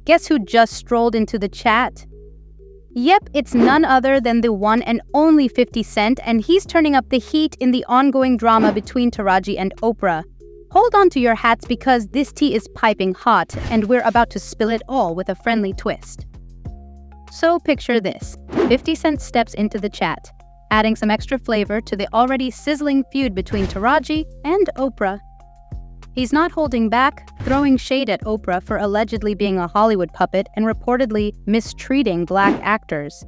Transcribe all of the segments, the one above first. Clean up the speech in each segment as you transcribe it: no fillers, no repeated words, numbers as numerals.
Guess who just strolled into the chat? Yep, it's none other than the one and only 50 Cent, and he's turning up the heat in the ongoing drama between Taraji and Oprah. Hold on to your hats because this tea is piping hot, and we're about to spill it all with a friendly twist. So picture this. 50 Cent steps into the chat, adding some extra flavor to the already sizzling feud between Taraji and Oprah. He's not holding back, throwing shade at Oprah for allegedly being a Hollywood puppet and reportedly mistreating black actors.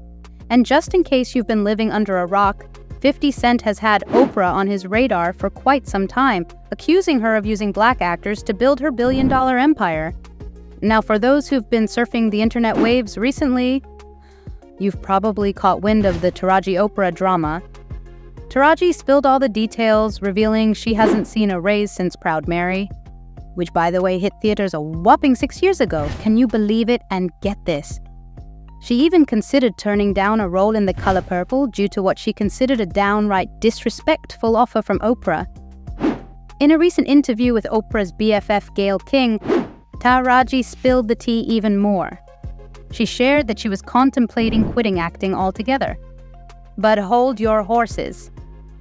And just in case you've been living under a rock, 50 Cent has had Oprah on his radar for quite some time, accusing her of using black actors to build her billion-dollar empire. Now, for those who've been surfing the internet waves recently, you've probably caught wind of the Taraji-Oprah drama. Taraji spilled all the details, revealing she hasn't seen a raise since Proud Mary, which, by the way, hit theaters a whopping 6 years ago. Can you believe it? And get this. She even considered turning down a role in The Color Purple due to what she considered a downright disrespectful offer from Oprah. In a recent interview with Oprah's BFF Gayle King, Taraji spilled the tea even more. She shared that she was contemplating quitting acting altogether. But hold your horses.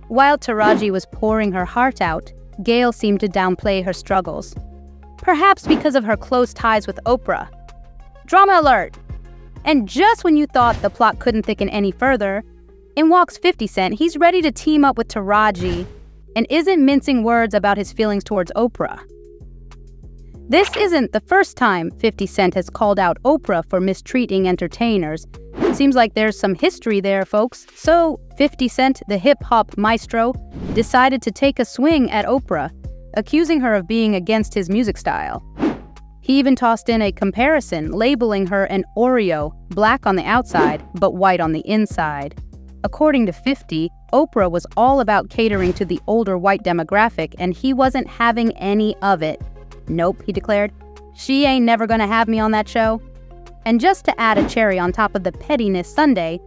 While Taraji was pouring her heart out, Gayle seemed to downplay her struggles. Perhaps because of her close ties with Oprah. Drama alert! And just when you thought the plot couldn't thicken any further, in walks 50 Cent. He's ready to team up with Taraji and isn't mincing words about his feelings towards Oprah. This isn't the first time 50 Cent has called out Oprah for mistreating entertainers. Seems like there's some history there, folks. So 50 Cent, the hip-hop maestro, decided to take a swing at Oprah, accusing her of being against his music style. He even tossed in a comparison, labeling her an Oreo, black on the outside, but white on the inside. According to 50, Oprah was all about catering to the older white demographic, and he wasn't having any of it. Nope, he declared. She ain't never gonna have me on that show. And just to add a cherry on top of the pettiness sundae,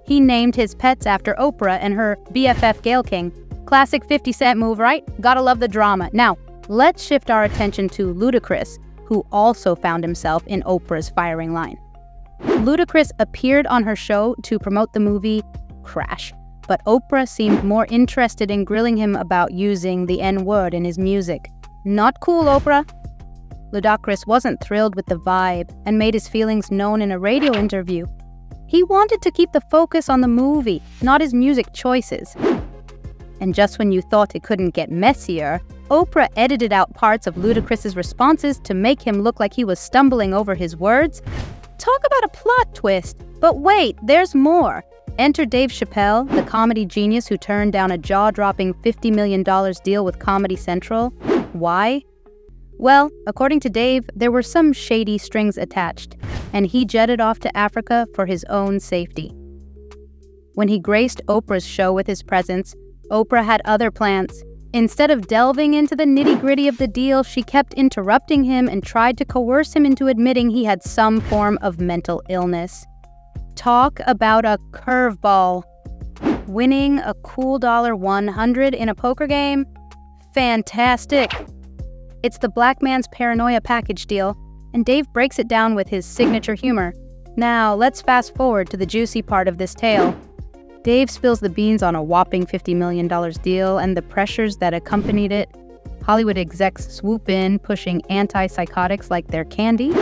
he named his pets after Oprah and her BFF Gayle King. Classic 50 Cent move, right? Gotta love the drama. Now, let's shift our attention to Ludacris, who also found himself in Oprah's firing line. Ludacris appeared on her show to promote the movie Crash, but Oprah seemed more interested in grilling him about using the N-word in his music. Not cool, Oprah. Ludacris wasn't thrilled with the vibe and made his feelings known in a radio interview. He wanted to keep the focus on the movie, not his music choices. And just when you thought it couldn't get messier, Oprah edited out parts of Ludacris's responses to make him look like he was stumbling over his words. Talk about a plot twist. But wait, there's more. Enter Dave Chappelle, the comedy genius who turned down a jaw-dropping $50 million deal with Comedy Central. Why? Well, according to Dave, there were some shady strings attached, and he jetted off to Africa for his own safety. When he graced Oprah's show with his presence, Oprah had other plans. Instead of delving into the nitty-gritty of the deal, she kept interrupting him and tried to coerce him into admitting he had some form of mental illness. Talk about a curveball. Winning a cool $100 in a poker game? Fantastic! It's the black man's paranoia package deal, and Dave breaks it down with his signature humor. Now, let's fast forward to the juicy part of this tale. Dave spills the beans on a whopping $50 million deal and the pressures that accompanied it. Hollywood execs swoop in, pushing antipsychotics like they're candy.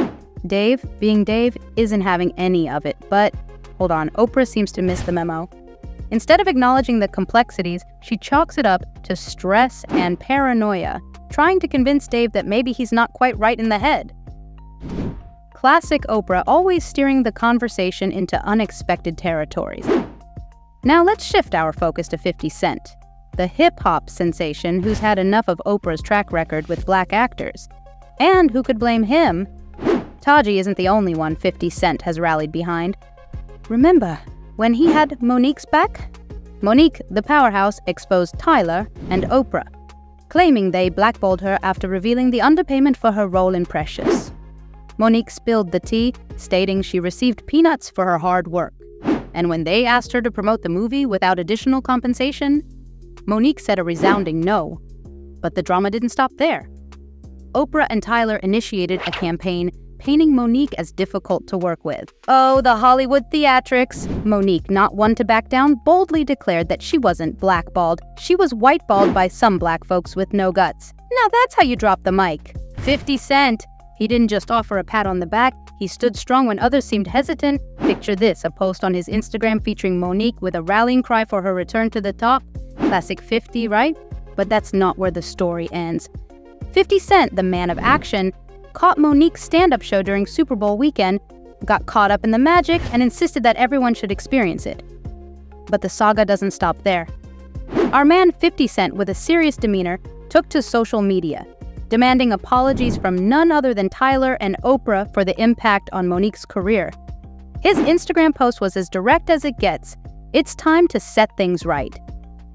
Dave, being Dave, isn't having any of it, but hold on, Oprah seems to miss the memo. Instead of acknowledging the complexities, she chalks it up to stress and paranoia, trying to convince Dave that maybe he's not quite right in the head. Classic Oprah, always steering the conversation into unexpected territories. Now let's shift our focus to 50 Cent, the hip-hop sensation who's had enough of Oprah's track record with black actors. And who could blame him? Taji isn't the only one 50 Cent has rallied behind. Remember when he had Monique's back? Monique, the powerhouse, exposed Tyler and Oprah, claiming they blackballed her after revealing the underpayment for her role in Precious. Monique spilled the tea, stating she received peanuts for her hard work. And when they asked her to promote the movie without additional compensation, Monique said a resounding no. But the drama didn't stop there. Oprah and Tyler initiated a campaign painting Monique as difficult to work with. Oh, the Hollywood theatrics! Monique, not one to back down, boldly declared that she wasn't blackballed. She was whiteballed by some black folks with no guts. Now that's how you drop the mic. 50 Cent. He didn't just offer a pat on the back, he stood strong when others seemed hesitant. Picture this, a post on his Instagram featuring Monique with a rallying cry for her return to the top. Classic 50, right? But that's not where the story ends. 50 Cent, the man of action, caught Monique's stand-up show during Super Bowl weekend, got caught up in the magic, and insisted that everyone should experience it. But the saga doesn't stop there. Our man 50 Cent, with a serious demeanor, took to social media, demanding apologies from none other than Tyler and Oprah for the impact on Monique's career. His Instagram post was as direct as it gets. It's time to set things right.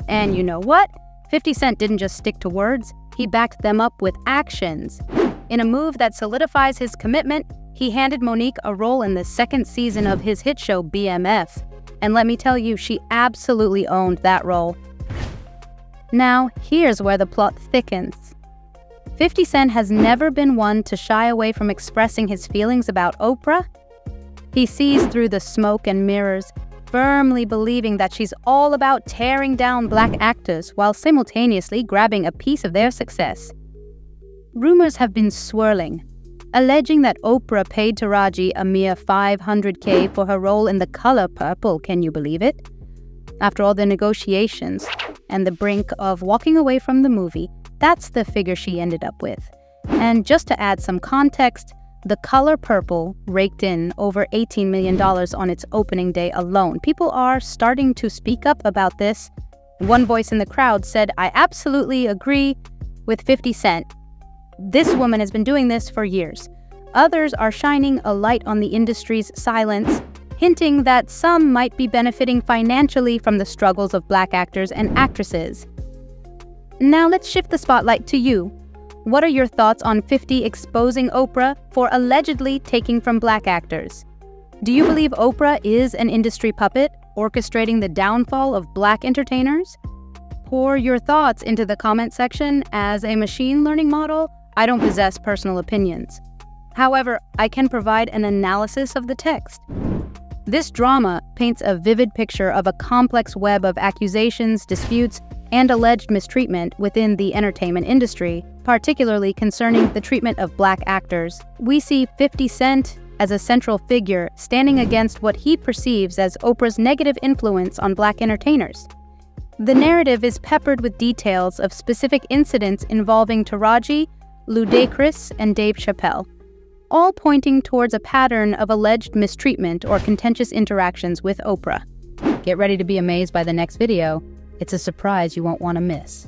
And you know what? 50 Cent didn't just stick to words, he backed them up with actions. In a move that solidifies his commitment, he handed Monique a role in the second season of his hit show BMF. And let me tell you, she absolutely owned that role. Now, here's where the plot thickens. 50 Cent has never been one to shy away from expressing his feelings about Oprah. He sees through the smoke and mirrors, firmly believing that she's all about tearing down black actors while simultaneously grabbing a piece of their success. Rumors have been swirling, alleging that Oprah paid Taraji a mere $500K for her role in The Color Purple, can you believe it? After all the negotiations and the brink of walking away from the movie, that's the figure she ended up with. And just to add some context, The Color Purple raked in over $18 million on its opening day alone. People are starting to speak up about this. One voice in the crowd said, "I absolutely agree with 50 Cent. This woman has been doing this for years." Others are shining a light on the industry's silence, hinting that some might be benefiting financially from the struggles of black actors and actresses. Now let's shift the spotlight to you. What are your thoughts on 50 exposing Oprah for allegedly taking from black actors? Do you believe Oprah is an industry puppet, orchestrating the downfall of black entertainers? Pour your thoughts into the comment section. As a machine learning model, I don't possess personal opinions. However, I can provide an analysis of the text. This drama paints a vivid picture of a complex web of accusations, disputes, and alleged mistreatment within the entertainment industry, particularly concerning the treatment of black actors. We see 50 Cent as a central figure standing against what he perceives as Oprah's negative influence on black entertainers. The narrative is peppered with details of specific incidents involving Taraji, Ludacris, and Dave Chappelle, all pointing towards a pattern of alleged mistreatment or contentious interactions with Oprah. Get ready to be amazed by the next video. It's a surprise you won't want to miss.